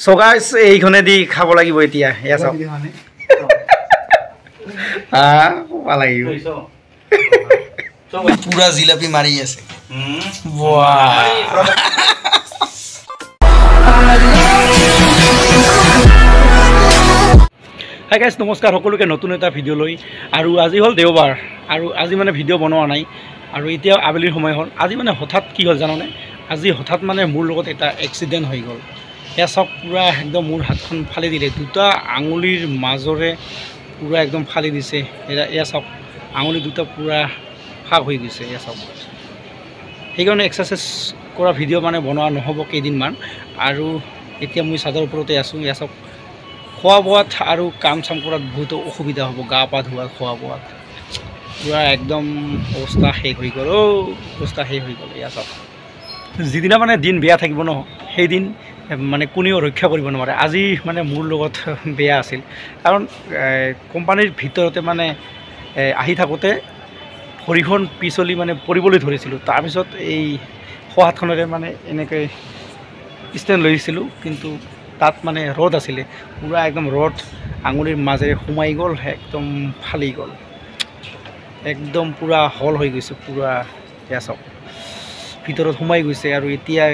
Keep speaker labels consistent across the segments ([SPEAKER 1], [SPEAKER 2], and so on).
[SPEAKER 1] So guys, এইখনে দি খাব লাগিব এতিয়া ইয়া চাওক ভাল লাগিব পুৰা জিলাপি মাৰি আছে হাই গাইজ নমস্কাৰ সকলোকে নতুন এটা ভিডিঅ' লৈ আৰু আজি হ'ল দেওবাৰ আৰু আজি মানে ভিডিঅ' বনোৱা নাই আৰু এতিয়া আবেলিৰ সময় হ'ল আজি মানে হঠাৎ কি হ'ল জানানে আজি হঠাৎ মানে মোৰ লগত এটা এক্সিডেণ্ট হৈ গ'ল এয়া চব পুৰা একদম মোৰ হাতখন ফালি দিলে দুটা আঙুলিৰ মাজৰে পুৰা একদম ফালি দিছে এয়া চব আঙুলি দুটা পুৰা ফাক হৈ গৈছে এয়া চব সেইকাৰণে এক্সাৰচাইজ কৰা ভিডিঅ' মানে বনোৱা নহ'ব কেইদিনমান আৰু এতিয়া মই চাদৰ ওপৰতে আছোঁ এয়া চব খোৱা বোৱাত আৰু কাম চাম কৰাত বহুত অসুবিধা হ'ব গা পা ধোৱা খোৱা বোৱাত পুৰা একদম অৱস্থা শেষ হৈ গ'ল অৱস্থা শেষ হৈ গ'ল এয়া চব যিদিনা মানে দিন বেয়া থাকিব ন সেইদিন মানে কোনেও ৰক্ষা কৰিব নোৱাৰে আজি মানে মোৰ লগত বেয়া আছিল কাৰণ কোম্পানীৰ ভিতৰতে মানে আহি থাকোঁতে ভৰিখন পিছলি মানে পৰিবলৈ ধৰিছিলোঁ তাৰপিছত এই সোঁহাতখনেৰে মানে এনেকৈ ষ্টেণ্ড লৈছিলোঁ কিন্তু তাত মানে ৰড আছিলে পুৰা একদম ৰড আঙুলিৰ মাজেৰে সোমাই গ'ল একদম ফালি গ'ল একদম পুৰা হল হৈ গৈছে পুৰা এয়া চব ভিতৰত সোমাই গৈছে আৰু এতিয়া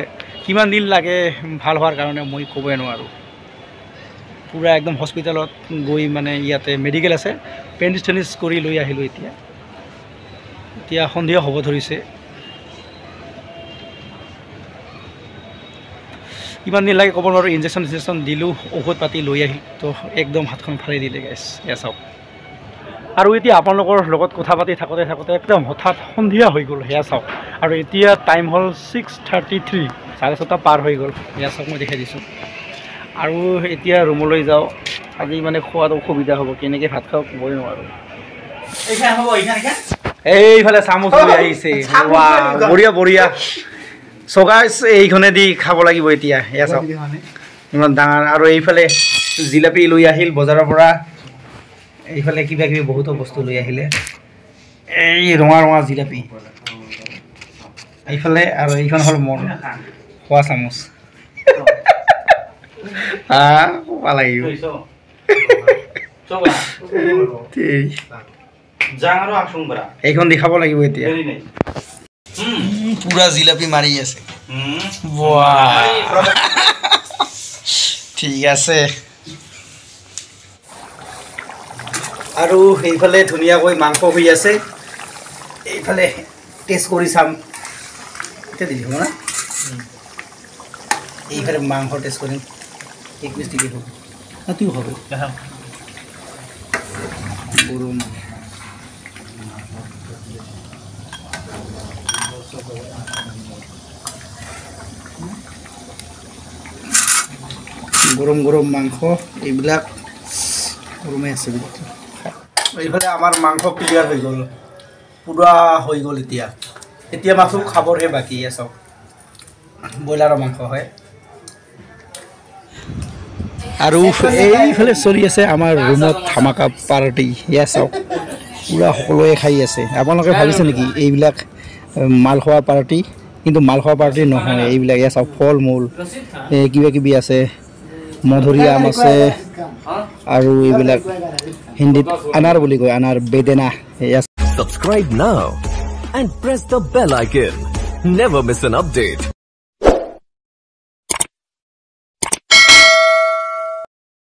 [SPEAKER 1] কিমান দিন লাগে ভাল হোৱাৰ কাৰণে মই ক'বই নোৱাৰোঁ পুৰা একদম হস্পিটেলত গৈ মানে ইয়াতে মেডিকেল আছে পেণ্ডিছ টেনিছ কৰি লৈ আহিলোঁ এতিয়া সন্ধিয়া হ'ব ধৰিছে কিমান দিন লাগে ক'ব নোৱাৰোঁ ইনজেকশ্যন দিলোঁ ঔষধ পাতি লৈ আহিল তো একদম হাতখন ফালি দিলে গাইছ এয়া চাওক আৰু এতিয়া আপোনালোকৰ লগত কথা পাতি থাকোঁতে একদম হঠাৎ সন্ধিয়া হৈ গ'ল সেয়া চাওক আৰু এতিয়া টাইম হ'ল 6:33 6:30 পাৰ হৈ গ'ল এয়া চাওক মই দেখাই দিছোঁ আৰু এতিয়া ৰুমলৈ যাওঁ আজি মানে খোৱাত অসুবিধা হ'ব কেনেকৈ ভাত খাওঁ ক'বই নোৱাৰোঁ এইফালে চামুচ লৈ আহিছে বঢ়িয়া বঢ়িয়া চগাইছ এইখনে দি খাব লাগিব এতিয়া এয়া চাওক ইমান ডাঙৰ আৰু এইফালে জিলাপি লৈ আহিল বজাৰৰ পৰা এইফালে কিবা কিবি বহুতো বস্তু লৈ আহিলে এই ৰঙা ৰঙা জিলাপি এইফালে আৰু এইখন হ'ল মোৰ খোৱা চামুচ ভাল লাগিব এইখন দি খাব লাগিব এতিয়া পুৰা জিলাপি মাৰি আছে ঠিক আছে আৰু এইফালে ধুনীয়াকৈ মাংস হৈ আছে এইফালে টেষ্ট কৰি চাম এতিয়া দি দিম না এইফালে মাংস টেষ্ট কৰিম 21 টিকি হ'ব তুই হবে গৰম গৰম গৰম মাংস এইবিলাক গৰমে আছে এইফালে আমাৰ মাংস ক্লিয়াৰ হৈ গ'ল পুৰা হৈ গ'ল এতিয়া মাছো খাবৰহে বাকী আছে ব্ৰইলাৰৰ মাংস হয় আৰু এইফালে চলি আছে আমাৰ ৰুমত ধামাকা পাৰ্টি এয়া চাওক পুৰা সকলোৱে খাই আছে আপোনালোকে ভাবিছে নেকি এইবিলাক মাল খোৱা পাৰ্টি কিন্তু মাল খোৱা পাৰ্টি নহয় এইবিলাক এয়া চাওক ফল মূল কিবা কিবি আছে মধুৰিআম আম আছে আৰু এইবিলাক হিন্দীত আনাৰ বুলি কয় আনাৰ বেদেনা
[SPEAKER 2] Subscribe now and press the bell icon. Never miss an update.